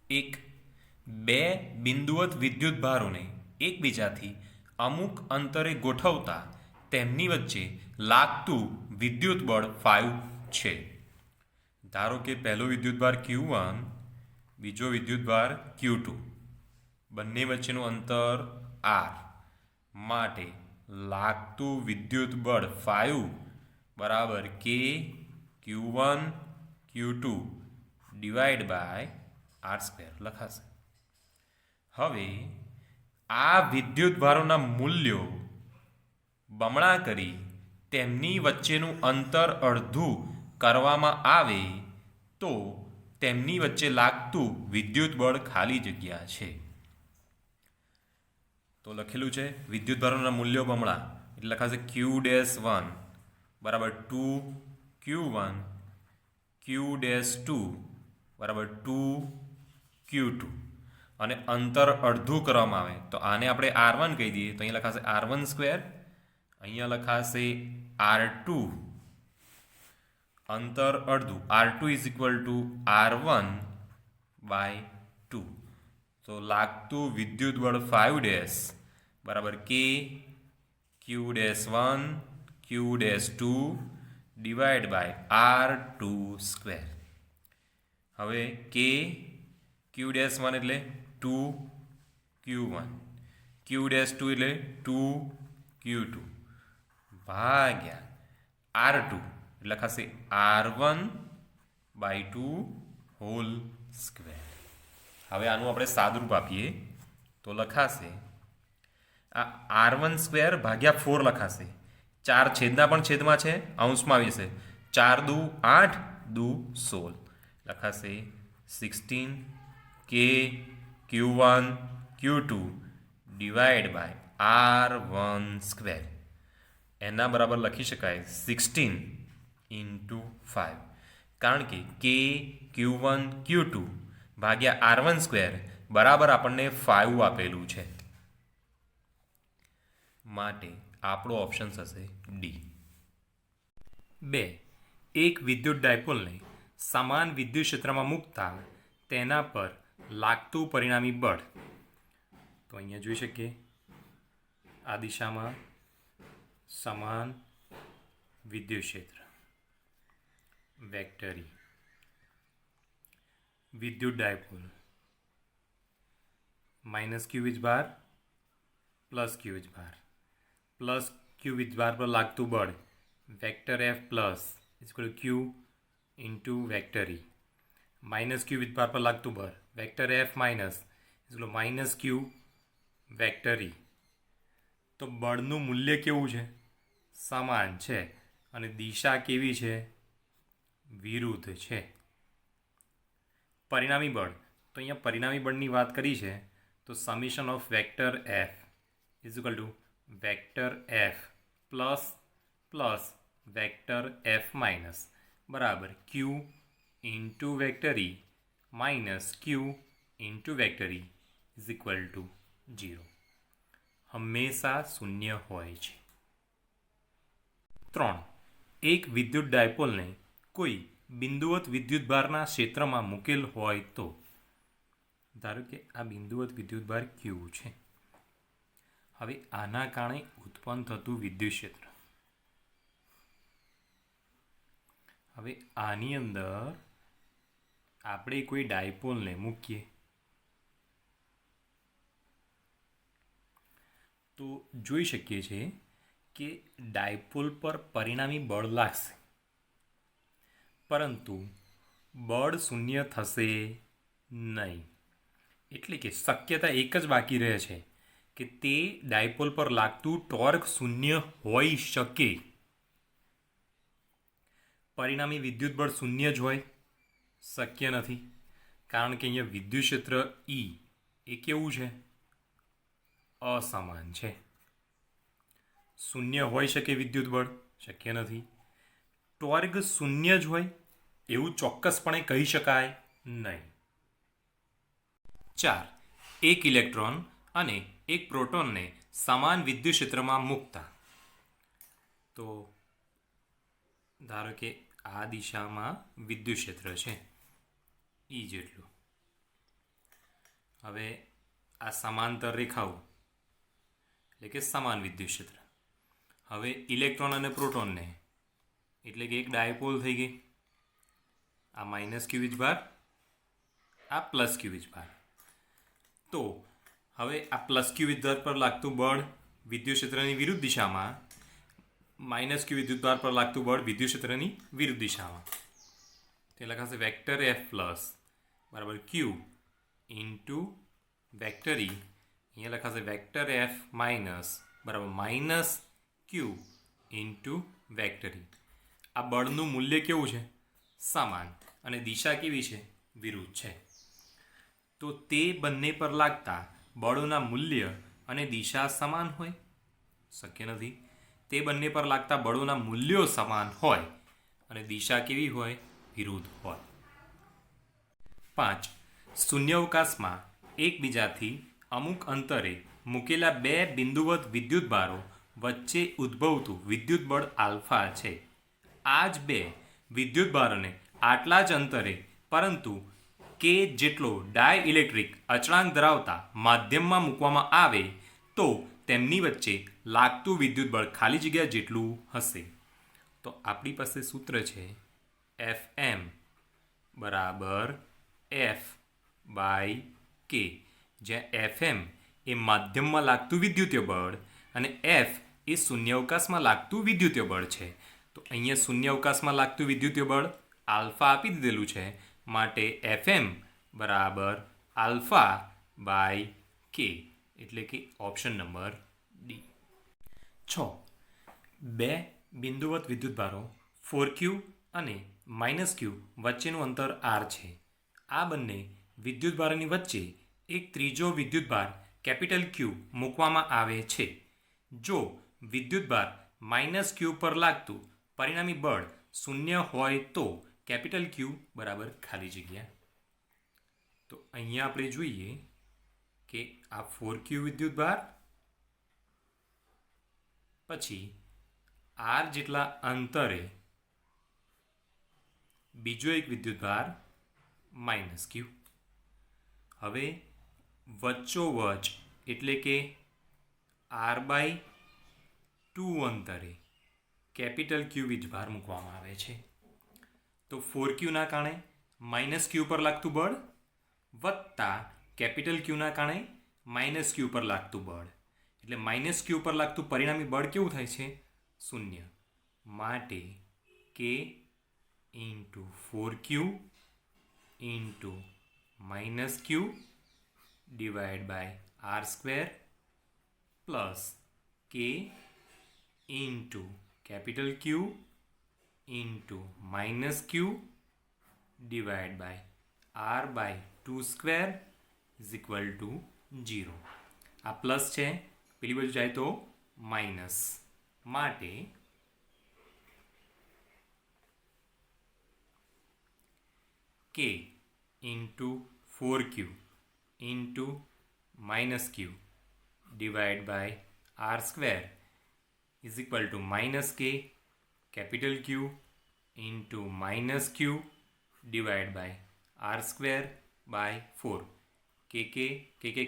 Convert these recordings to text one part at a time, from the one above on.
એક બે બિંદુવત વિદ્યુતભારોને એકબીજાથી અમુક અંતરે ગોઠવતા તેમની વચ્ચે લાગતું વિદ્યુત બળ 5 છે. ધારો કે પહેલો વિદ્યુતભાર Q1, બીજો વિદ્યુતભાર Q2, બંને વચ્ચેનું અંતર R માટે લાગતું વિદ્યુત બળ 5 બરાબર K Q1 Q2 divide by R² લખાશે. હવે આ વિદ્યુતભારોના મૂલ્યો બમણા કરી તેમની વચ્ચેનું અંતર અડધું કરવામાં આવે તો તેમની વચ્ચે લાગતું વિદ્યુત બળ ખાલી જગ્યા છે. તો લખેલું છે વિદ્યુતભારોના મૂલ્યો બમણા એટલે લખાશે Q-1 બરાબર 2Q1 Q-2 બરાબર 2Q2 અને અંતર અડધું કરવામાં આવે તો આને આપણે R1 કહી દઈએ તો અહીંયા લખાશે R1², અહીંયા લખાશે R2, અંતર અડધું R2 is equal two R1/2. તો લાગતું વિદ્યુત બળ 5 બરાબર K Q-1 Q-2 divide by R2². હવે K Q-1 એટલે 2Q1, Q-2 એટલે 2Q2 ભાગ્યા R2 એટલે લખાશે R1/2 હોલ સ્ક્વેર. હવે આનું આપણે સાદુરૂપ આપીએ તો લખાશે આ R1² ભાગ્યા 4 લખાશે. 4 છેદના પણ છેદમાં છે, અંશમાં આવી છે. 4 દુ 8 દુ 16 લખાશે 16 K Q1 Q2 divide by R1². એના બરાબર લખી શકાય 16 ઇન્ટુ 5 કારણ કે K Q1 Q2 ભાગ્યા R1² બરાબર આપણને 5 આપેલું છે. માટે આપણો ઓપ્શન થશે ડી. 2. એક વિદ્યુત ડાયપોલને સમાન વિદ્યુત ક્ષેત્રમાં મૂકતા તેના પર લાગતું પરિણામી બળ. તો અહીંયા જોઈ શકીએ આ દિશામાં સમાન વિદ્યુત ક્ષેત્ર વેક્ટરી વિદ્યુત ડાયપોલ માઇનસ ક્યુ વીજભાર પ્લસ ક્યુ વીજભાર પ્લસ ક્યુ વીજભાર પર લાગતું બળ vector F plus is q into vector r minus q વીજભાર પર લાગતું બળ vector F minus is minus q vector r. તો બળનું મૂલ્ય કેવું છે? સમાન છે અને દિશા કેવી છે? વિરુદ્ધ છે. પરિણામી બળ તો અહીંયા પરિણામી બળની વાત કરી છે તો summation of vector F is equal to vector F plus plus vector F minus બરાબર q into vector r minus q into vector r is equal to 0. હંમેશા શૂન્ય હોય છે. 3. એક વિદ્યુત ડાયપોલને કોઈ બિંદુવત વિદ્યુતભારના ક્ષેત્રમાં મૂકેલ હોય તો ધારો કે આ બિંદુવત વિદ્યુતભાર Q છે. હવે આના કારણે ઉત્પન્ન થતું વિદ્યુત ક્ષેત્ર. હવે આની અંદર આપણે કોઈ ડાયપોલને મૂકીએ તો જોઈ શકીએ છીએ કે ડાયપોલ પર પરિણામી બળ લાગશે પરંતુ બળ શૂન્ય થશે નહીં. એટલે કે શક્યતા એક જ બાકી રહે છે કે તે ડાયપોલ પર લાગતું ટોર્ક શૂન્ય હોઈ શકે. પરિણામી વિદ્યુત બળ શૂન્ય જ હોય શક્ય નથી કારણ કે અહીંયા વિદ્યુત ક્ષેત્ર E એ કેવું છે? અસમાન છે. શૂન્ય હોઈ શકે વિદ્યુત બળ શક્ય નથી. ટોર્ક શૂન્ય જ હોય એવું ચોક્કસપણે કહી શકાય નહીં. 4. એક ઇલેક્ટ્રોન અને એક પ્રોટોનને સમાન વિદ્યુત ક્ષેત્રમાં મૂકતા તો ધારો કે આ દિશામાં વિદ્યુત ક્ષેત્ર છે E જેટલું હવે આ સમાંતર રેખાઓ એટલે કે સમાન વિદ્યુત ક્ષેત્ર. હવે ઇલેક્ટ્રોન અને પ્રોટોનને એટલે કે એક ડાયપોલ થઈ ગઈ. આ માઇનસ ક્યુ વીજભાર, આ પ્લસ ક્યુ વીજભાર. તો હવે આ પ્લસ ક્યુ વિદ્યુતભાર પર લાગતું બળ વિદ્યુત ક્ષેત્રની વિરુદ્ધ દિશામાં, માઇનસ ક્યુ વિદ્યુતભાર પર લાગતું બળ વિદ્યુત ક્ષેત્રની વિરુદ્ધ દિશામાં. તે લખાશે વેક્ટર એફ પ્લસ બરાબર ક્યુ ઇન્ટુ વેક્ટર ઈ. અહીંયા લખાશે વેક્ટર એફ માઇનસ બરાબર માઇનસ ક્યુ ઇન્ટુ વેક્ટર ઈ. આ બળનું મૂલ્ય કેવું છે? સમાન. અને દિશા કેવી છે? વિરુદ્ધ છે. તો તે બંને પર લાગતા બળોના મૂલ્ય અને દિશા સમાન હોય? શક્ય નથી. તે બંને પર લાગતા બળોના મૂલ્યો સમાન હોય અને દિશા કેવી હોય? વિરુદ્ધ હોય. 5. શૂન્યાવકાશમાં એકબીજાથી અમુક અંતરે મૂકેલા બે બિંદુવત વિદ્યુતભારો વચ્ચે ઉદ્ભવતું વિદ્યુત બળ આલ્ફા છે. આ જ બે વિદ્યુતભારોને આટલા જ અંતરે પરંતુ કે જેટલો ડાયઇલેક્ટ્રિક અચળાંક ધરાવતા માધ્યમમાં મૂકવામાં આવે તો તેમની વચ્ચે લાગતું વિદ્યુત બળ ખાલી જગ્યા જેટલું હશે. તો આપણી પાસે સૂત્ર છે Fm બરાબર F/K, જ્યાં Fm એ માધ્યમમાં લાગતું વિદ્યુતીય બળ અને F એ શૂન્યાવકાશમાં લાગતું વિદ્યુતીય બળ છે. તો અહીંયા શૂન્યાવકાશમાં લાગતું વિદ્યુતીય બળ આલ્ફા આપી દીધેલું છે, માટે Fm બરાબર α/K, એટલે કે ઓપ્શન નંબર ડી. 6. બે બિંદુવત વિદ્યુતભારો 4Q અને -Q વચ્ચેનું અંતર R છે. આ બંને વિદ્યુતભારોની વચ્ચે એક ત્રીજો વિદ્યુતભાર Q મૂકવામાં આવે છે. જો વિદ્યુતભાર -Q પર લાગતું પરિણામી બળ શૂન્ય હોય તો Q બરાબર ખાલી જગ્યા. તો અહીંયા આપણે જોઈએ કે આ 4Q વિદ્યુતભાર પછી R જેટલા અંતરે બીજો એક વિદ્યુતભાર -Q. હવે વચ્ચોવચ એટલે કે R/2 અંતરે Q વીજભાર મૂકવામાં આવે છે. તો 4Qના કારણે -Q પર લાગતું બળ વત્તા Q ના કારણે -Q પર લાગતું બળ, એટલે -Q પર લાગતું પરિણામી બળ કેવું થાય છે? શૂન્ય. માટે K into 4Q into -Q divide by R² plus K into Q into -Q divide by R/2² is equal to 0. આ પ્લસ છે, પેલી બાજુ જાય તો માઇનસ, માટે K into 4Q into -Q divide by R² is equal to -K Q into -Q divide by R²/4. K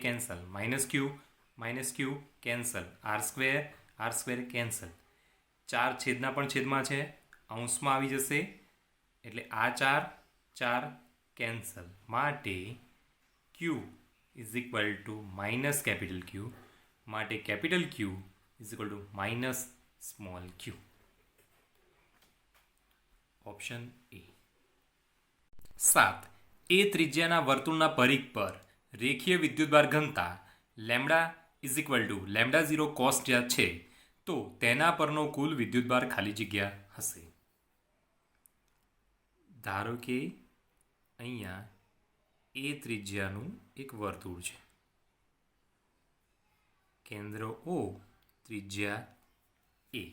cancel, -Q cancel, R² cancel. 4 છેદના પણ છેદમાં છે, અંશમાં આવી જશે, એટલે આ 4 કેન્સલ, માટે Q is equal to -Q, માટે Q is equal to -q. Option A. 7. A ત્રિજ્યાના વર્તુળના પરિઘ પર રેખીય વિદ્યુતભાર ઘનતા lambda is equal to λ0 cos છે, તો તેના પરનો કુલ વિદ્યુતભાર ખાલી જગ્યા હશે. ધારો કે અહીંયા એ ત્રિજ્યાનું એક વર્તુળ છે, કેન્દ્ર O, ત્રિજ્યા A.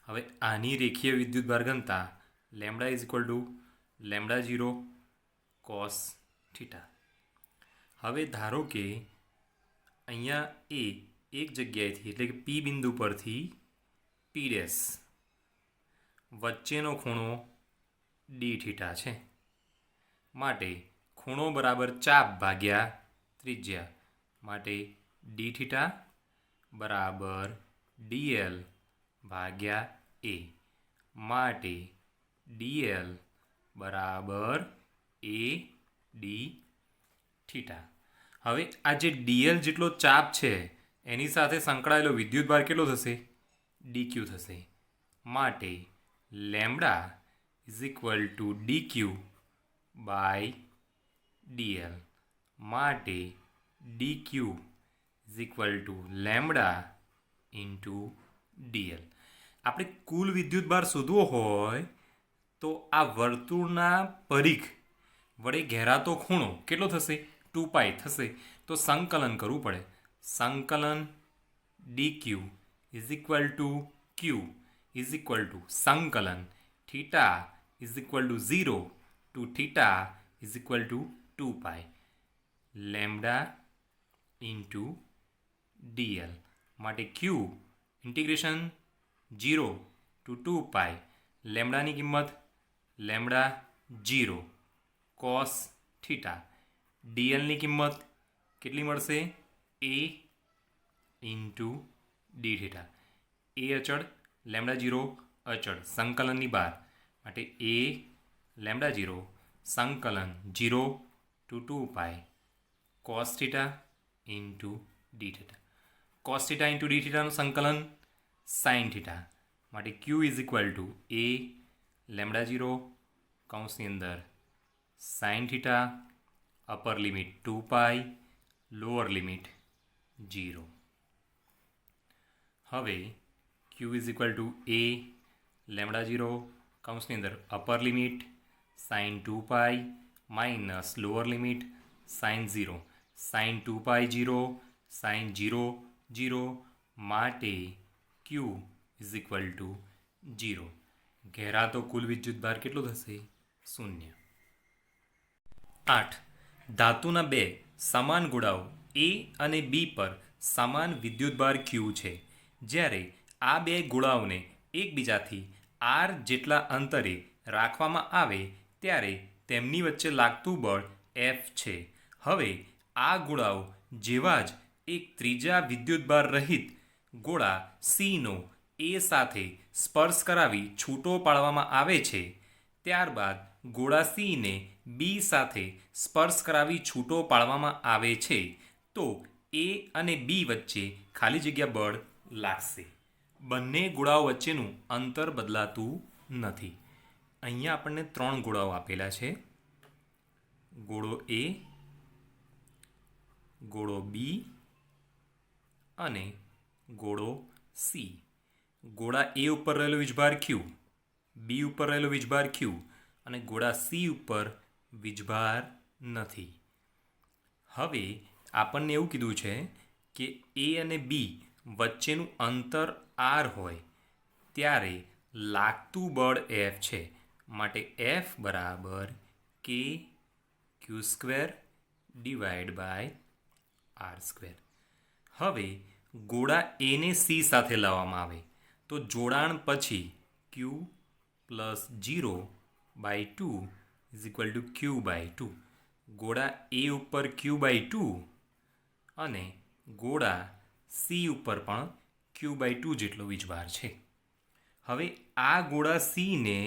હવે આની રેખીય વિદ્યુતભાર ઘનતા lambda is equal to λ0 cos θ. હવે ધારો કે અહીંયા એ એક જગ્યાએથી એટલે કે P બિંદુ પરથી P' વચ્ચેનો ખૂણો dθ છે, માટે ખૂણો બરાબર ચાપ ભાગ્યા ત્રિજ્યા માટે ડી થીટા બરાબર ડીએલ ભાગ્યા એ માટે ડીએલ બરાબર એ ડી થીટા. હવે આ જે ડીએલ જેટલો ચાપ છે એની સાથે સંકળાયેલો વિદ્યુતભાર કેટલો થશે? ડીક્યુ થશે. માટે lambda is equal to dq by dl માટે dq is equal to lambda into dl. આપણે કુલ વિદ્યુતભાર શોધવો હોય તો આ વર્તુળના પરિઘ વડે ઘેરાતો ખૂણો કેટલો થશે? 2π થશે. તો સંકલન કરવું પડે. સંકલન dq is equal to q is equal to સંકલન theta is equal to 0 to theta is equal to 2π lambda into dl માટે ક્યુ ઇન્ટિગ્રેશન 0 ટુ 2π લેમ્ડાની કિંમત લેમ્ડા 0 કોસ થીટા ડીએલની કિંમત કેટલી મળશે? એ ઇન્ટુ ડી થીટા. એ અચળ લેમ્ડા 0 અચળ સંકલનની બહાર માટે એ લેમ્ડા 0 સંકલન 0 to 2π cos theta into d theta. Cos theta into d થીટાનું સંકલન સાઇન થીટા માટે Q is equal to a lambda 0 કૌંસની અંદર sine theta upper limit 2π lower limit 0. હવે Q is equal to a lambda 0 કૌંસની અંદર upper limit sine 2π minus lower limit sine 0 sine 2π 0 sine 0 0 માટે Q is equal to 0. ઘેરાતો કુલ વિદ્યુતભાર કેટલો થશે? 0. 8. ધાતુના બે સમાન ગોળાઓ એ અને બી પર સમાન વિદ્યુતભાર ક્યુ છે. જ્યારે આ બે ગોળાઓને એકબીજાથી આર જેટલા અંતરે રાખવામાં આવે ત્યારે તેમની વચ્ચે લાગતું બળ એફ છે. હવે આ ગોળાઓ જેવા જ એક ત્રીજા વિદ્યુતભાર રહિત ગોળા સીનો એ સાથે સ્પર્શ કરાવી છૂટો પાડવામાં આવે છે. ત્યારબાદ ગોળા સીને બી સાથે સ્પર્શ કરાવી છૂટો પાડવામાં આવે છે તો એ અને બી વચ્ચે ખાલી જગ્યા બળ લાગશે. બંને ગોળાઓ વચ્ચેનું અંતર બદલાતું નથી. અહીંયા આપણને 3 ગોળાઓ આપેલા છે. ગોળો એ, ગોળો બી અને ગોળો સી. ગોળા એ ઉપર રહેલો વીજભાર ક્યુ, બી ઉપર રહેલો વીજભાર ક્યુ અને ગોળા સી ઉપર વીજભાર નથી. હવે આપણને એવું કીધું છે કે એ અને બી વચ્ચેનું અંતર આર હોય ત્યારે લાગતું બળ એફ છે. માટે એફ બરાબર કે Q square divide by R square. હવે ગોળા એને સી સાથે લાવવામાં આવે તો જોડાણ પછી Q plus 0 by 2 is equal to Q by 2. ગોળા એ ઉપર ક્યુ બાય 2 અને ગોળા સી ઉપર પણ ક્યુ બાય 2 જેટલો વીજભાર છે. હવે આ ગોળા સીને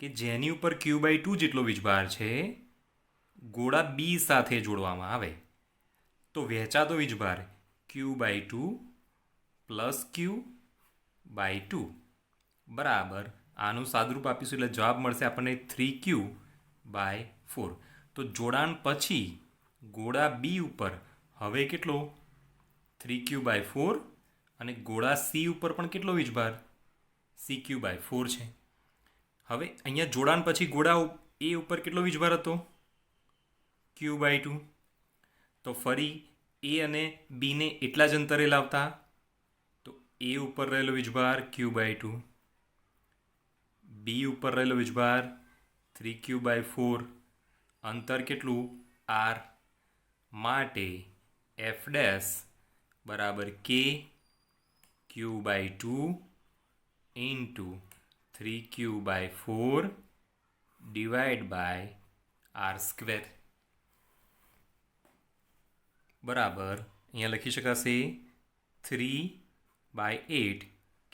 કે જેની ઉપર ક્યુ બાય 2 જેટલો વીજભાર છે ગોળા બી સાથે જોડવામાં આવે તો વહેંચાતો વીજભાર ક્યુ બાય 2 પ્લસ ક્યુ બાય 2 બરાબર આનું સાદુરૂપ આપીશું એટલે જવાબ મળશે આપણને 3Q બાય 4. તો જોડાણ પછી ગોળા બી ઉપર હવે કેટલો 3Q બાય 4 અને ગોળા સી ઉપર પણ કેટલો વીજભાર CQ બાય 4 છે. હવે અહીંયા જોડાણ પછી ગોળા એ ઉપર કેટલો વીજભાર હતો Q બાય 2. તો ફરી એ અને બીને એટલા જ અંતરે લાવતા તો એ ઉપર રહેલો વીજભાર Q બાય 2, બી ઉપર રહેલો વીજભાર 3Q બાય 4, અંતર કેટલું આર માટે એફ ડેશ બરાબર કે Q by 2 into 3Q by 4 divide by R square. બરાબર અહીંયા લખી શકાશે 3/8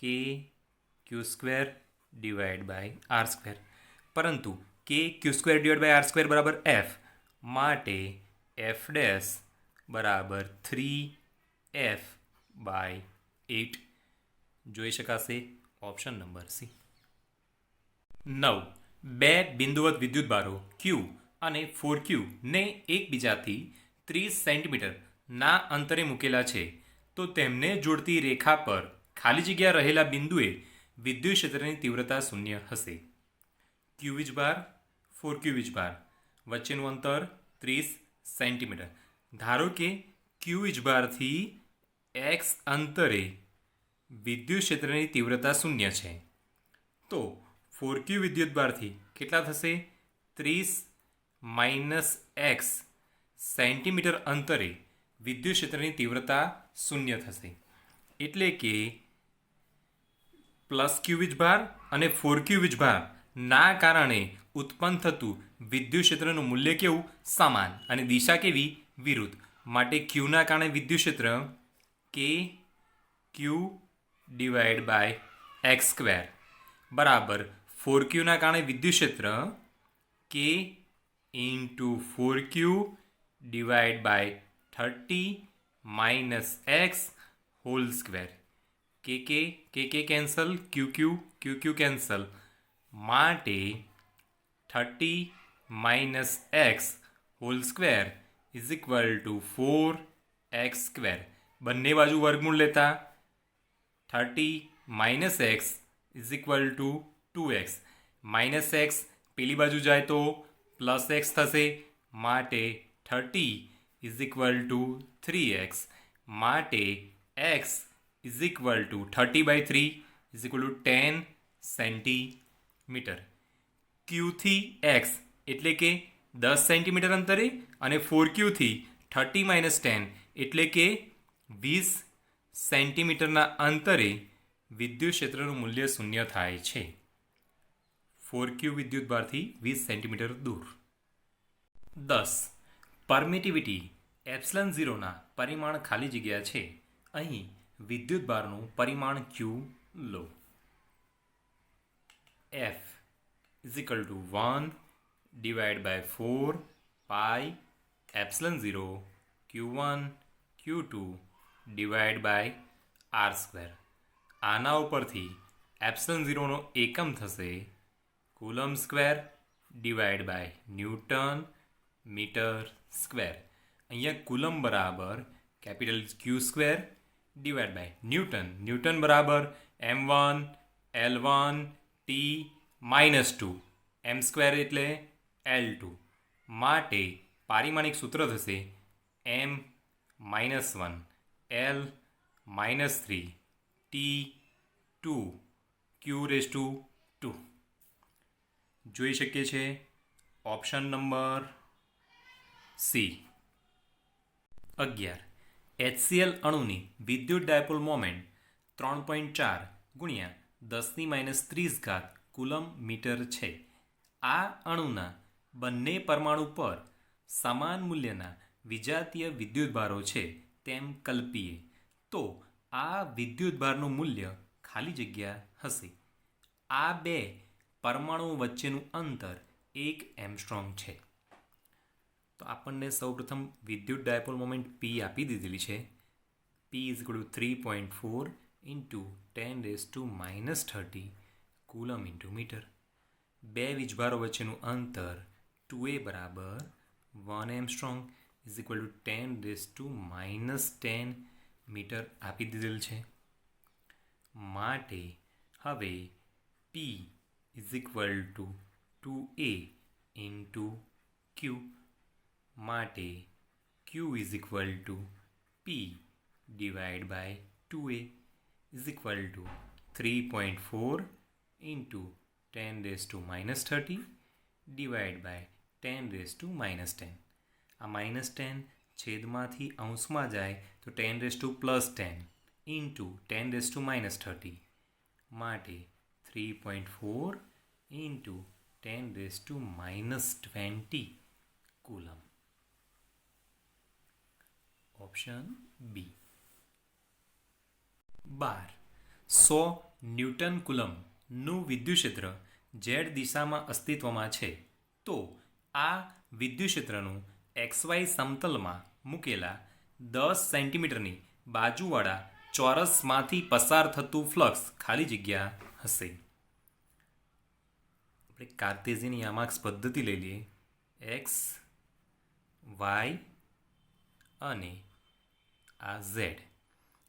કે Q square divide by R square. પરંતુ કે Q square divide by R square બરાબર એફ, માટે એફ ડેશ બરાબર 3f/8 જોઈ શકાશે ઓપ્શન નંબર સી. 9. બે બિંદુવત વિદ્યુતભારો ક્યુ અને 4Q ને એકબીજાથી 30 સેન્ટીમીટર ના અંતરે મૂકેલા છે, તો તેમને જોડતી રેખા પર ખાલી જગ્યા રહેલા બિંદુએ વિદ્યુત ક્ષેત્રની તીવ્રતા શૂન્ય હશે. ક્યુ વીજભાર 4Q વીજભાર વચ્ચેનું અંતર 30 સેન્ટીમીટર. ધારો કે ક્યુ વીજભારથી x અંતરે વિદ્યુત ક્ષેત્રની તીવ્રતા શૂન્ય છે, તો 4Q વિદ્યુતભારથી કેટલા થશે? 30 - x સેન્ટીમીટર અંતરે વિદ્યુત ક્ષેત્રની તીવ્રતા શૂન્ય થશે. એટલે કે પ્લસ ક્યુ વીજભાર અને 4Q વીજભાર ના કારણે ઉત્પન્ન થતું વિદ્યુત ક્ષેત્રનું મૂલ્ય કેવું? સમાન. અને દિશા કેવી? વિરુદ્ધ. માટે ક્યુના કારણે વિદ્યુત ક્ષેત્ર કે Q divide by x square બરાબર 4Q ના કારણે વિદ્યુત ક્ષેત્ર કે into 4Q divide by 30 - x whole square. કે કેન્સલ, ક્યુ કેન્સલ, માટે 30 - x whole square is equal to 4x square. બંને બાજુ વર્ગમૂળ લેતા 30 - x is equal to 2x. -x પેલી બાજુ જાય તો +x થશે, માટે 30 ઇઝ ઇક્વલ ટુ 3x. માટે x is equal to 30/3 is equal to 10 centimetre. ક્યુથી x એટલે કે 10 સેન્ટીમીટર અંતરે અને 4Qથી 30 - 10 એટલે કે 20 સેન્ટીમીટરના અંતરે વિદ્યુત ક્ષેત્રનું મૂલ્ય શૂન્ય થાય છે. 4Q વિદ્યુતભારથી 20 સેન્ટીમીટર દૂર. 10. પરમિટિવિટી ε0 ના પરિમાણ ખાલી જગ્યા છે. અહીં વિદ્યુતભારનું પરિમાણ Q law. F is equal to 1 divided by 4 pi ε0 Q1 Q2 divided by R square. આના ઉપરથી ε0નો એકમ થશે coulomb square divide by newton metre square. અહીંયા કુલમ બરાબર capital Q square divide by newton બરાબર M1 L1 T -2 M square એટલે L2. માટે પારિમાણિક સૂત્ર થશે M -1 L -3 T2 Q⁻². જોઈ શકીએ છીએ ઓપ્શન નંબર સી. 11. HCl અણુની વિદ્યુત ડાયપોલ મોમેન્ટ 3.4 ગુણ્યા 10⁻³ કુલમ મીટર છે. આ અણુના બંને પરમાણુ પર સમાન મૂલ્યના વિજાતીય વિદ્યુતભારો છે તેમ કલ્પીએ તો આ વિદ્યુતભારનું મૂલ્ય ખાલી જગ્યા હશે. આ બે પરમાણુઓ વચ્ચેનું અંતર 1 એંગસ્ટ્રોમ છે. તો આપણને સૌપ્રથમ વિદ્યુત ડાયપોલ મોમેન્ટ P આપી દીધેલી છે. P = 3.4 × 10⁻³ coulomb into metre. બે વીજભારો વચ્ચેનું અંતર 2a બરાબર 1 angstrom is equal to 10⁻10 metre આપી દીધેલ છે. માટે હવે P is equal to 2a into Q. માટે Q is equal to P divide by 2a is equal to 3.4 × 10⁻³ divide by 10⁻10. આ -10 છેદમાંથી અંશમાં જાય તો 10⁻+10 ઇન્ટુ 10⁻³ માટે 3.4 × 10⁻20 કુલમ. Option B. 12. 100 ન્યૂટન કુલમનું વિદ્યુત ક્ષેત્ર ઝેડ દિશામાં અસ્તિત્વમાં છે તો આ વિદ્યુત ક્ષેત્રનું XY સમતલમાં મૂકેલા 10 સેન્ટીમીટરની બાજુવાળા ચોરસમાંથી પસાર થતું ફ્લક્સ ખાલી જગ્યા હશે. આપણે કાર્ટેઝિયન યામાક્સ પદ્ધતિ લઈ લઈએ. એક્સ, વાય અને આ ઝેડ.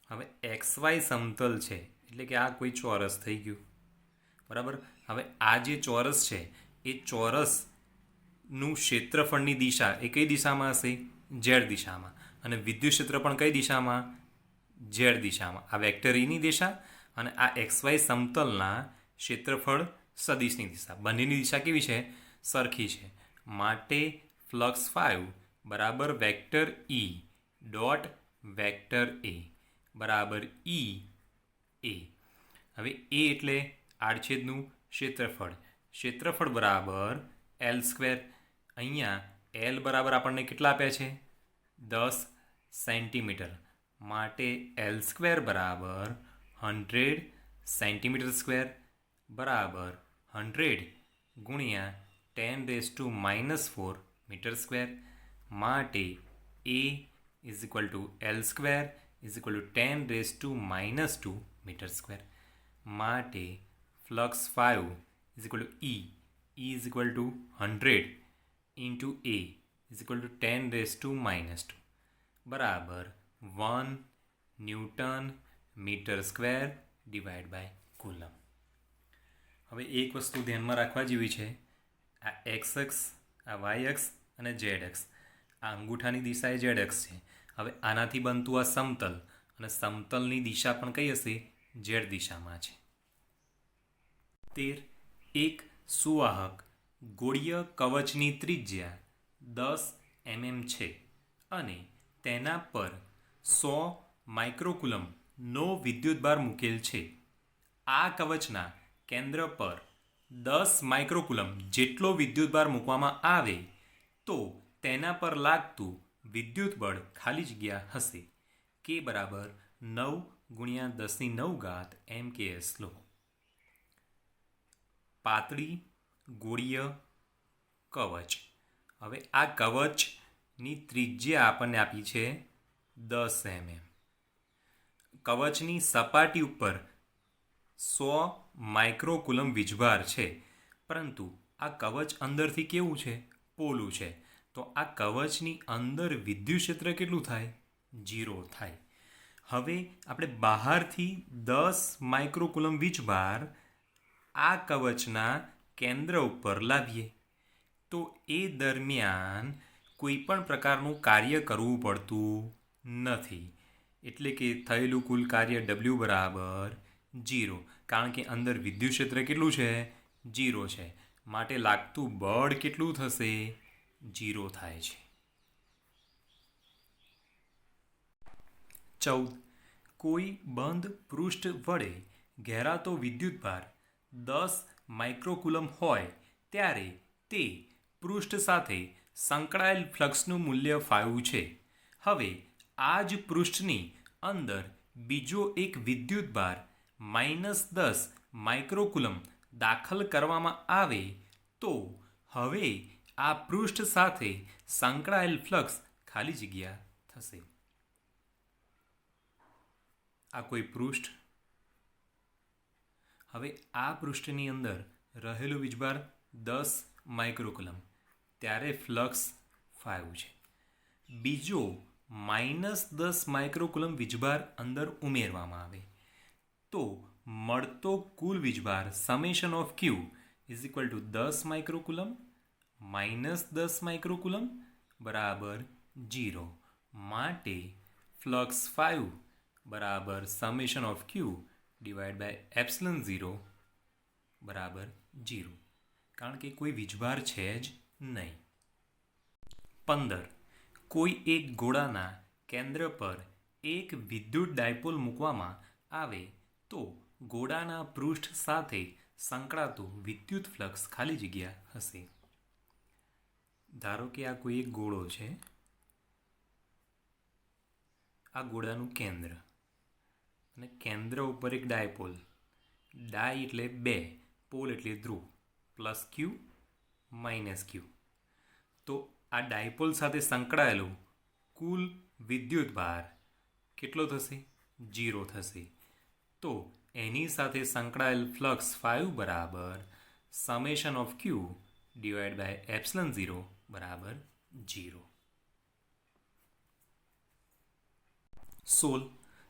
હવે XY સમતલ છે એટલે કે આ કોઈ ચોરસ થઈ ગયું, બરાબર. હવે આ જે ચોરસ છે એ ચોરસનું ક્ષેત્રફળની દિશા એ કઈ દિશામાં હશે? ઝેડ દિશામાં. અને વિદ્યુત ક્ષેત્ર પણ કઈ દિશામાં? ઝેડ દિશામાં. આ વેક્ટર એની દિશા અને આ XY સમતલના ક્ષેત્રફળ સદિશની દિશા, બંનેની દિશા કેવી છે? સરખી છે. માટે ફ્લક્સ 5 બરાબર vector E dot vector A બરાબર E A. હવે એ એટલે આડછેદનું ક્ષેત્રફળ. ક્ષેત્રફળ બરાબર L². અહીંયા L બરાબર આપણને કેટલા આપ્યા છે? 10 સેન્ટીમીટર. માટે L² બરાબર 100 સેન્ટીમીટર સ્ક્વેર બરાબર 100 ગુણ્યા 10⁻⁻4 મીટર સ્ક્વેર. માટે A L² = 10⁻² મીટર સ્ક્વેર. માટે ફ્લક્સ 5 E = 100 ઇન્ટુ A = 10⁻² બરાબર 1 newton metre square divide by coulomb. હવે એક વસ્તુ ધ્યાનમાં રાખવા જેવી છે, આ એક્સ અક્ષ, આ વાય અક્ષ અને ઝેડ અક્ષ. આ અંગૂઠાની દિશા એ ઝેડ અક્ષ છે. હવે આનાથી બનતું આ સમતલ, અને સમતલની દિશા પણ કઈ હશે? ઝેડ દિશામાં છે. 13. એક સુવાહક ગોળીય કવચની ત્રિજ્યા 10 mm છે અને તેના પર 100 માઇક્રોકુલમનો વિદ્યુતભાર મૂકેલ છે. આ કવચના કેન્દ્ર પર 10 માઇક્રોકુલમ જેટલો વિદ્યુતભાર મૂકવામાં આવે તો તેના પર લાગતું વિદ્યુત બળ ખાલી જગ્યા હશે. K બરાબર 9 × 10⁹ MKS લો. પાતળી ગોળીય કવચ. હવે આ કવચની ત્રિજ્યા આપણને આપી છે 10 mm. કવચની સપાટી ઉપર 100 માઇક્રોકુલમ વીજભાર છે, પરંતુ આ કવચ અંદરથી કેવું છે? પોલું છે. તો આ કવચની અંદર વિદ્યુત ક્ષેત્ર કેટલું થાય? 0 થાય. હવે આપણે બહારથી 10 માઇક્રોકુલમ વીજભાર આ કવચના કેન્દ્ર ઉપર લાવીએ તો એ દરમિયાન કોઈ પણ પ્રકારનું કાર્ય કરવું પડતું નથી. એટલે કે થયેલું કુલ કાર્ય W બરાબર 0, કારણ કે અંદર વિદ્યુત ક્ષેત્ર કેટલું છે? 0 છે. માટે લાગતું બળ કેટલું થશે? 0 થાય છે. 14. કોઈ બંધ પૃષ્ઠ વડે ઘેરાતો વિદ્યુતભાર 10 માઇક્રોકુલમ હોય ત્યારે તે પૃષ્ઠ સાથે સંકળાયેલ ફ્લક્સનું મૂલ્ય 5 છે. હવે આ જ પૃષ્ઠની અંદર બીજો એક વિદ્યુતભાર -10 માઇક્રોકુલમ દાખલ કરવામાં આવે તો હવે આ પૃષ્ઠ સાથે સંકળાયેલ ફ્લક્સ ખાલી જગ્યા થશે. આ કોઈ પૃષ્ઠ. હવે આ પૃષ્ઠની અંદર રહેલું વીજભાર 10 માઇક્રોકુલમ, ત્યારે ફ્લક્સ 5 છે. બીજો -10 માઇક્રોકુલમ વીજભાર અંદર ઉમેરવામાં આવે તો મળતો કુલ વીજભાર સમેશન ઓફ Q = 10 માઇક્રોકુલમ -10 માઇક્રોકુલમ બરાબર 0. માટે ફ્લક્સ 5 બરાબર સમેશન ઓફ Q / ε0 બરાબર 0, કારણ કે કોઈ વીજભાર છે જ નહીં. 15. કોઈ એક ગોળાના કેન્દ્ર પર એક વિદ્યુત ડાયપોલ મૂકવામાં આવે તો ગોળાના પૃષ્ઠ સાથે સંકળાતું વિદ્યુત ફ્લક્સ ખાલી જગ્યા હશે. ધારો કે આ કોઈ એક ગોળો છે આ ગોળાનું કેન્દ્ર અને કેન્દ્ર ઉપર એક ડાયપોલ. ડાય એટલે 2, પોલ એટલે ધ્રુવ, પ્લસ ક્યુ માઇનસ ક્યુ. તો આ ડાયપોલ સાથે સંકળાયેલું કુલ વિદ્યુત ભાર કેટલો થશે? 0 થશે. તો એની સાથે સંકળાયેલ ફ્લક્સ 5 બરાબર summation of Q divide by epsilon 0 બરાબર 0.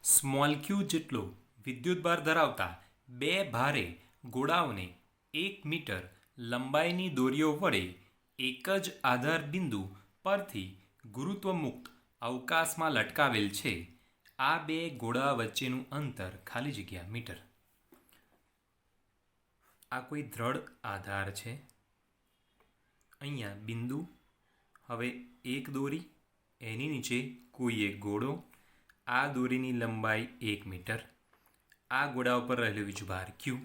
સ્મોલ ક્યુ જેટલો વિદ્યુતભાર ધરાવતા 2 ભારે ગોળાઓને 1 મીટર લંબાઈની દોરીઓ વડે એક જ આધાર બિંદુ પરથી ગુરુત્વમુક્ત અવકાશમાં લટકાવેલ છે. આ 2 ગોળા વચ્ચેનું અંતર ખાલી જગ્યા મીટર. આ કોઈ દ્રઢ આધાર છે. અહીંયા બિંદુ, હવે એક દોરી, એની નીચે કોઈ એક ગોળો. આ દોરીની લંબાઈ 1 મીટર. આ ગોળા ઉપર રહેલો વીજભાર ક્યુ.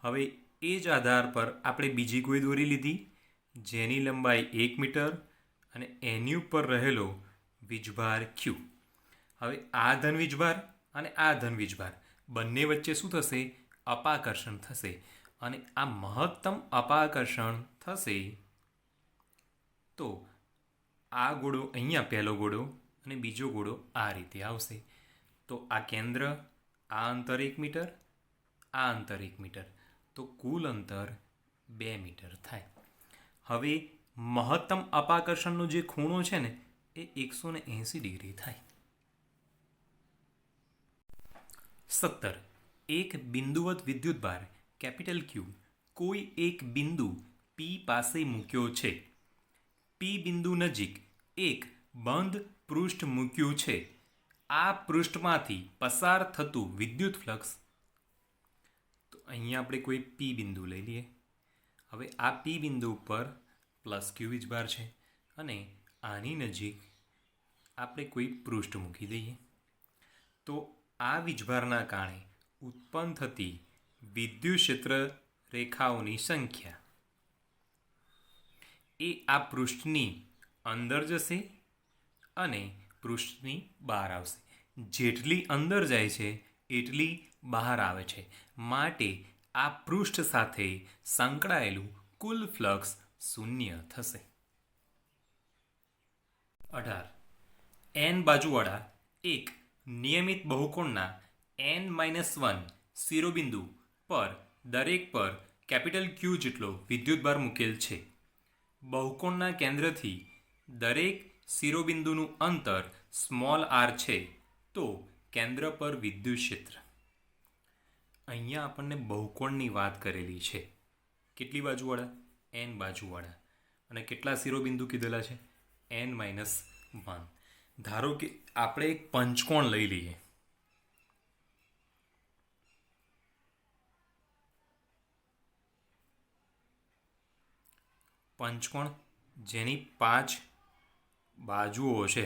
હવે એ જ આધાર પર આપણે બીજી કોઈ દોરી લીધી જેની લંબાઈ 1 મીટર અને એની ઉપર રહેલો વીજભાર ક્યુ. હવે આ ધન વીજભાર અને આ ધન વીજભાર બંને વચ્ચે શું થશે? અપાકર્ષણ થશે. અને આ મહત્તમ અપાકર્ષણ થશે તો આ ગોળો અહીંયા પહેલો ગોળો અને બીજો ગોળો આ રીતે આવશે. તો આ કેન્દ્ર, આ અંતર 1 મીટર, આ અંતર 1 મીટર, તો કુલ અંતર 2 મીટર થાય. હવે મહત્તમ અપાકર્ષણનો જે ખૂણો છે ને એ 180 ડિગ્રી થાય. 17. એક બિંદુવત વિદ્યુતભાર કેપિટલ ક્યુ કોઈ એક બિંદુ પી પાસે મૂક્યો છે. પી બિંદુ નજીક એક બંધ પૃષ્ઠ મૂક્યું છે. આ પૃષ્ઠમાંથી પસાર થતું વિદ્યુત ફ્લક્સ, તો અહીંયા આપણે કોઈ પી બિંદુ લઈ લઈએ. હવે આ પી બિંદુ ઉપર પ્લસ ક્યુ વીજભાર છે અને આની નજીક આપણે કોઈ પૃષ્ઠ મૂકી દઈએ. તો આ વીજભારના કારણે ઉત્પન્ન થતી વિદ્યુત ક્ષેત્ર રેખાઓની સંખ્યા એ આ પૃષ્ઠની અંદર જશે અને પૃષ્ઠની બહાર આવશે. જેટલી અંદર જાય છે એટલી બહાર આવે છે. માટે આ પૃષ્ઠ સાથે સંકળાયેલું કુલ ફ્લક્સ 0 થશે. 18. n બાજુવાળા એક નિયમિત બહુકોણના n-1 શિરોબિંદુ પર દરેક પર કેપિટલ ક્યુ જેટલો વિદ્યુતભાર મૂકેલ છે. બહુકોણના કેન્દ્રથી દરેક શિરોબિંદુનું અંતર સ્મોલ r છે. તો કેન્દ્ર પર વિદ્યુત ક્ષેત્ર. અહીંયા આપણને બહુકોણની વાત કરેલી છે. કેટલી બાજુવાળા? n બાજુવાળા. અને કેટલા શિરોબિંદુ કીધેલા છે? n-1. ધારો કે આપણે એક પંચકોણ લઈ લઈએ. પંચકોણ જેની 5 બાજુઓ છે.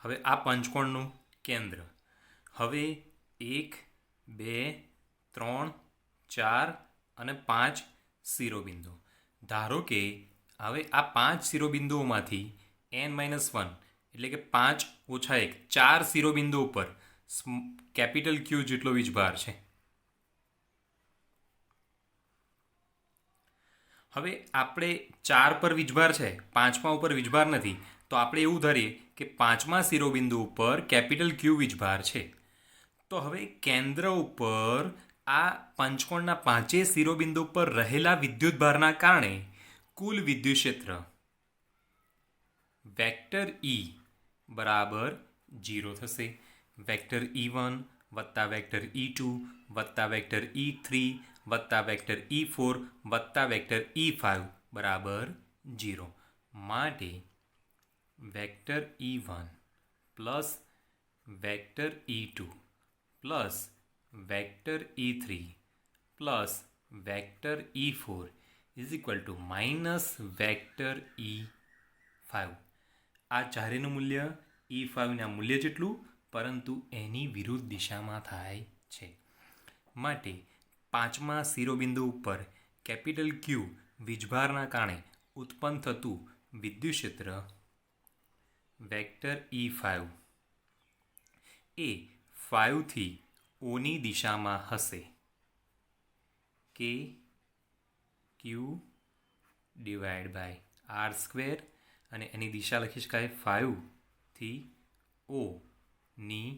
હવે આ પંચકોણનું કેન્દ્ર. હવે 1, 2, 3, 4 અને 5 શિરોબિંદુ. ધારો કે હવે આ 5 શિરોબિંદુઓમાંથી n-1 એટલે કે 5 ઓછા 1 4 શિરોબિંદુ ઉપર કેપિટલ ક્યુ જેટલો વીજભાર છે. હવે આપણે 4 પર વીજભાર છે, 5મા ઉપર વીજભાર નથી, તો આપણે એવું ધારીએ કે 5મા શિરોબિંદુ ઉપર કેપિટલ ક્યુ વીજભાર છે. તો હવે કેન્દ્ર ઉપર આ પંચકોણના 5 શિરોબિંદુ પર રહેલા વિદ્યુતભારના કારણે કુલ વિદ્યુત ક્ષેત્ર વેક્ટર E બરાબર 0 થશે. વેક્ટર E1 વત્તા વેક્ટર E2 વત્તા વેક્ટર E3 વત્તા વેક્ટર E4 વત્તા વેક્ટર E5 બરાબર 0. માટે vector E1 plus vector E2 plus vector E3 plus vector E4 is equal two minus vector E5. આ ચારેનું મૂલ્ય E5ના મૂલ્ય જેટલું, પરંતુ એની વિરુદ્ધ દિશામાં થાય છે. માટે 5મા શિરોબિંદુ ઉપર કેપિટલ ક્યુ વીજભારના કારણે ઉત્પન્ન થતું વિદ્યુત ક્ષેત્ર વેક્ટર E5 એ 5 થી ઓની દિશામાં હશે. કે Q divide by R square અને એની દિશા લખી શકાય 5 થી ઓ ની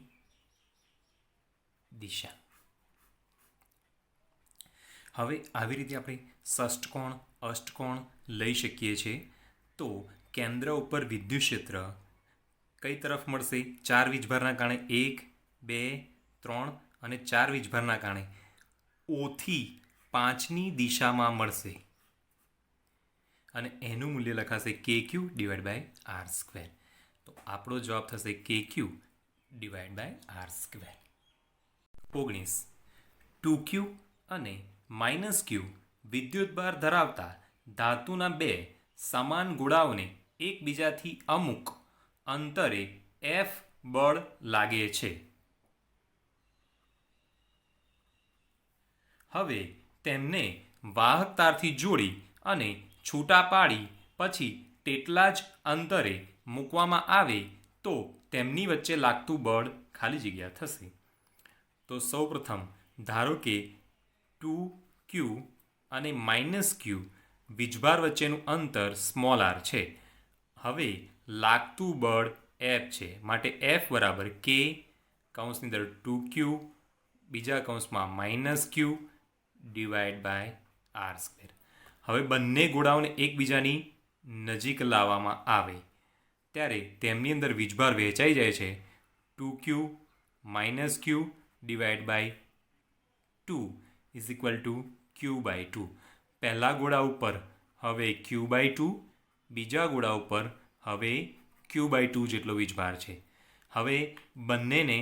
દિશા. હવે આવી રીતે આપણે ષષ્ટકોણ અષ્ટકોણ લઈ શકીએ છીએ. તો કેન્દ્ર ઉપર વિદ્યુત ક્ષેત્ર કઈ તરફ મળશે? 4 વીજભારના કારણે 1, 2, 3 અને 4 વીજભારના કારણે ઓથી 5ની દિશામાં મળશે અને એનું મૂલ્ય લખાશે KQ divide by R square. તો આપણો જવાબ થશે KQ divide by R square. 19. 2Q અને -Q વિદ્યુતભાર ધરાવતા ધાતુના બે સમાન ગોળાઓને એકબીજાથી અમુક અંતરે F બળ લાગે છે. હવે તેમને વાહક તારથી જોડી અને છૂટા પાડી પછી તેટલા જ અંતરે મૂકવામાં આવે તો તેમની વચ્ચે લાગતું બળ ખાલી જગ્યા થશે. તો સૌપ્રથમ ધારો કે 2Q અને -Q વીજભાર વચ્ચેનું અંતર સ્મોલ r છે. હવે લાગતું બળ F છે, માટે F બરાબર K કૌંસની અંદર 2Q બીજા કૌંસમાં -Q divide by R square. હવે બંને ગોળાઓને એકબીજાની નજીક લાવવામાં આવે ત્યારે તેમની અંદર વીજભાર વહેંચાઈ જાય છે. 2Q -Q divide by 2 is equal to Q/2. પહેલા ગોળા ઉપર હવે Q/2, બીજા ગોળા ઉપર હવે Q/2 જેટલો વીજભાર છે. હવે બંનેને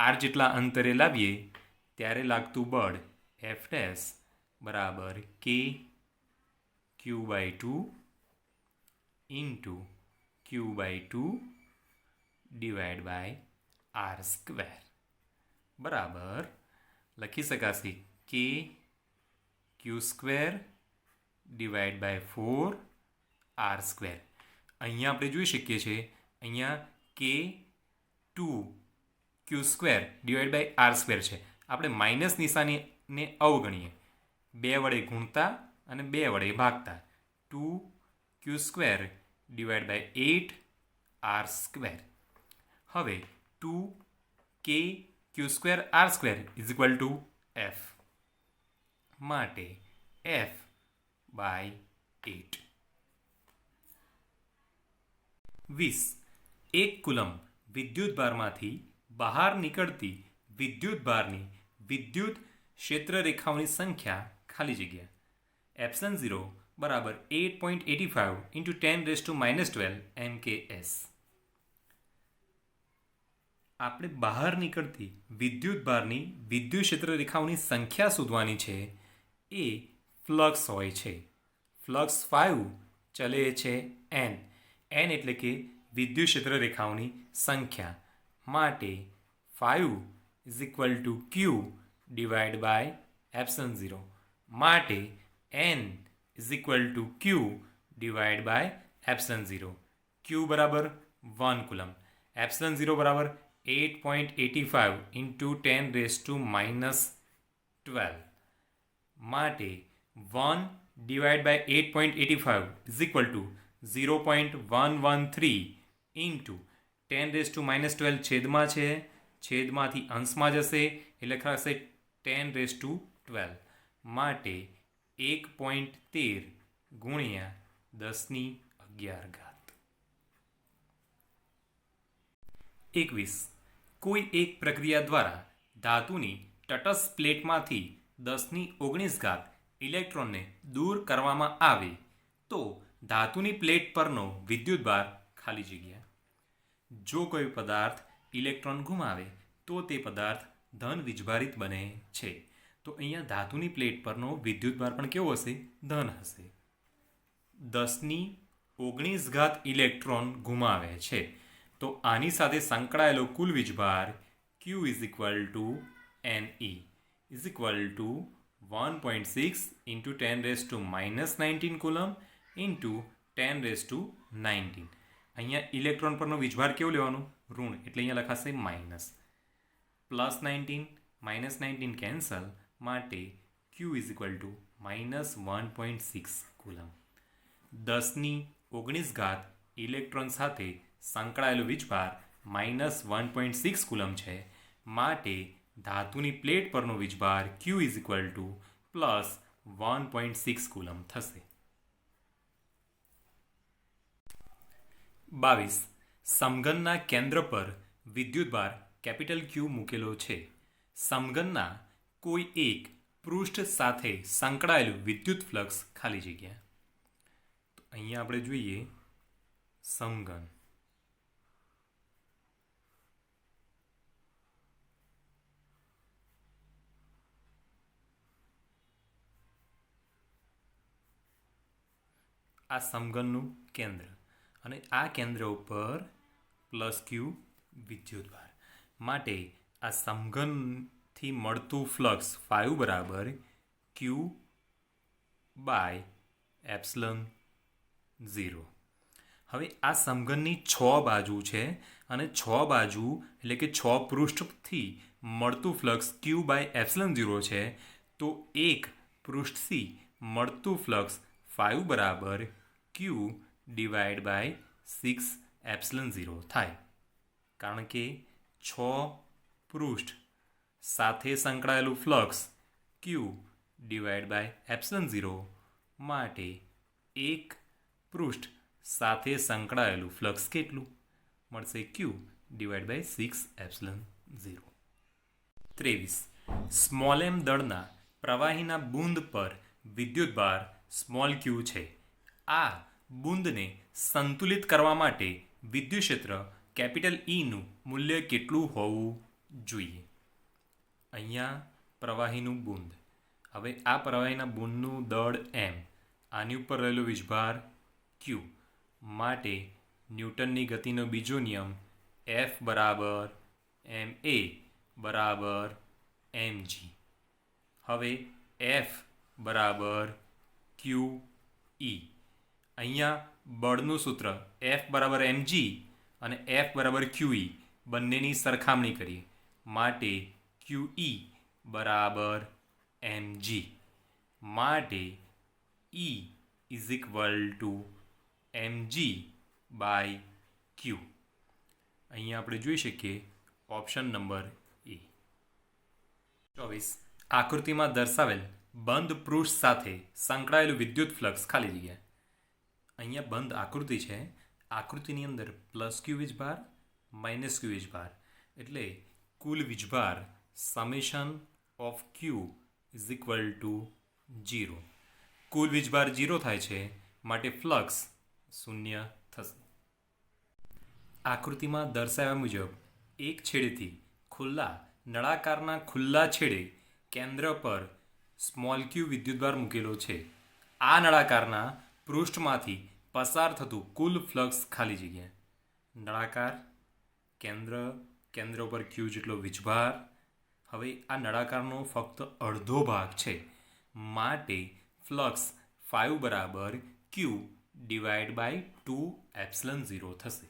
R જેટલા અંતરે લાવીએ ત્યારે લાગતું બળ F' બરાબર K Q/2 into Q/2 divide by R square બરાબર લખી શકાશે K Q square divide by 4 R square. અહીંયા આપણે જોઈ શકીએ છીએ અહીંયા K 2Q square divide by R square છે. આપણે માઇનસ નિશાનીને અવગણીએ, 2 વડે ગુણતા અને 2 વડે ભાગતા 2Q square divide by 8 R square. હવે 2K Q square R square is equal to F માટે F/8. 20. 1 કુલમ વિદ્યુતભારમાંથી બહાર નીકળતી વિદ્યુતભારની વિદ્યુત ક્ષેત્રરેખાઓની સંખ્યા ખાલી જગ્યા ε0 બરાબર 8.85 × 10⁻12 MKS. આપણે બહાર નીકળતી વિદ્યુતભારની વિદ્યુત ક્ષેત્રરેખાઓની સંખ્યા શોધવાની છે. એ ફ્લક્સ હોય છે. ફ્લક્સ 5 ચલે છે n એટલે કે વિદ્યુત ક્ષેત્રરેખાઓની સંખ્યા માટે 5 is equal to Q divide by ε0 માટે n is equal to Q divide by ε0. Q બરાબર 1 કુલમ, ε0 બરાબર 8.85 × 10⁻12 માટે 1 divide by 8.85 is equal to 0.113 into 10⁻12 છેદમાં છે, છેદમાંથી અંશમાં જશે એટલે થશે 10⁻12 માટે 1.13 ગુણ્યા 10⁻11. 21. કોઈ એક પ્રક્રિયા દ્વારા ધાતુની તટસ્થ પ્લેટમાંથી 10⁻19 ઇલેક્ટ્રોનને દૂર કરવામાં આવે તો ધાતુની પ્લેટ પરનો વિદ્યુતભાર ખાલી જગ્યા. જો કોઈ પદાર્થ ઇલેક્ટ્રોન ગુમાવે તો તે પદાર્થ ધન વીજભારિત બને છે. તો અહીંયા ધાતુની પ્લેટ પરનો વિદ્યુતભાર પણ કેવો હશે? ધન હશે. 10⁻19 ઇલેક્ટ્રોન ગુમાવે છે તો આની સાથે સંકળાયેલો કુલ વીજભાર Q is equal two Ne is equal two 1.6 into 10⁻⁻19 coulomb into 10⁻19. અહીંયા ઇલેક્ટ્રોન પરનો વીજભાર કેવું લેવાનું? ઋણ, એટલે અહીંયા લખાશે માઇનસ. +19 -19 કેન્સલ, માટે Q is equal two -1.6 coulomb. 10⁻19 electron સાથે સંકળાયેલો વીજભાર -1.6 કુલમ છે, માટે ધાતુની પ્લેટ પરનો વીજભાર Q is equal two +1.6 coulomb થશે. 22. સમઘનના કેન્દ્ર પર વિદ્યુતભાર Q મૂકેલો છે. સમઘનના કોઈ એક પૃષ્ઠ સાથે સંકળાયેલું વિદ્યુત ફ્લક્સ ખાલી જગ્યા. તો અહીંયા આપણે જોઈએ સમઘન. આ સમઘનનું કેન્દ્ર અને આ કેન્દ્ર ઉપર +Q વિદ્યુતભાર, માટે આ સમઘનથી મળતું ફ્લક્સ φ બરાબર Q/ε0. હવે આ સમઘનની 6 બાજુ છે અને 6 બાજુ એટલે કે 6 પૃષ્ઠથી મળતું ફ્લક્સ Q/ε0 છે. તો એક પૃષ્ઠથી મળતું ફ્લક્સ φ બરાબર Q/6ε0 થાય, કારણ કે 6 પૃષ્ઠ સાથે સંકળાયેલું ફ્લક્સ Q/ε0, માટે એક પૃષ્ઠ સાથે સંકળાયેલું ફ્લક્સ કેટલું મળશે? Q/6ε0. 23. સ્મોલ m દળના પ્રવાહીના બુંદ પર વિદ્યુતભાર q છે. આ બુંદને સંતુલિત કરવા માટે વિદ્યુત ક્ષેત્ર E નું મૂલ્ય કેટલું હોવું જોઈએ? અહીંયા પ્રવાહીનું બુંદ. હવે આ પ્રવાહીના બુંદનું દળ m, આની ઉપર રહેલો વીજભાર q, માટે ન્યૂટનની ગતિનો બીજો નિયમ F બરાબર ma બરાબર mg. હવે F બરાબર QE. અહીંયા બળનું સૂત્ર F બરાબર mg અને F બરાબર QE બંનેની સરખામણી કરીએ, માટે QE બરાબર mg, માટે E is equal two mg/q. અહીંયા આપણે જોઈ શકીએ ઓપ્શન નંબર એ. 24. આકૃતિમાં દર્શાવેલ બંધ પૃષ્ઠ સાથે સંકળાયેલું વિદ્યુત ફ્લક્સ ખાલી જગ્યા. અહીંયા બંધ આકૃતિ છે. આકૃતિની અંદર +Q વીજભાર -Q વીજભાર, એટલે કુલ વીજભાર summation of Q is equal to 0. કુલ વીજભાર 0 થાય છે, માટે ફ્લક્સ 0 થશે. આકૃતિમાં દર્શાવ્યા મુજબ એક છેડેથી ખુલ્લા નળાકારના ખુલ્લા છેડે કેન્દ્ર પર q વિદ્યુતભાર મૂકેલો છે. આ નળાકારના પૃષ્ઠમાંથી પસાર થતું કુલ ફ્લક્સ ખાલી જગ્યા. નળાકાર કેન્દ્ર ઉપર q જેટલો વીજભાર. હવે આ નળાકારનો ફક્ત અડધો ભાગ છે, માટે ફ્લક્સ φ બરાબર Q/2ε0 થશે.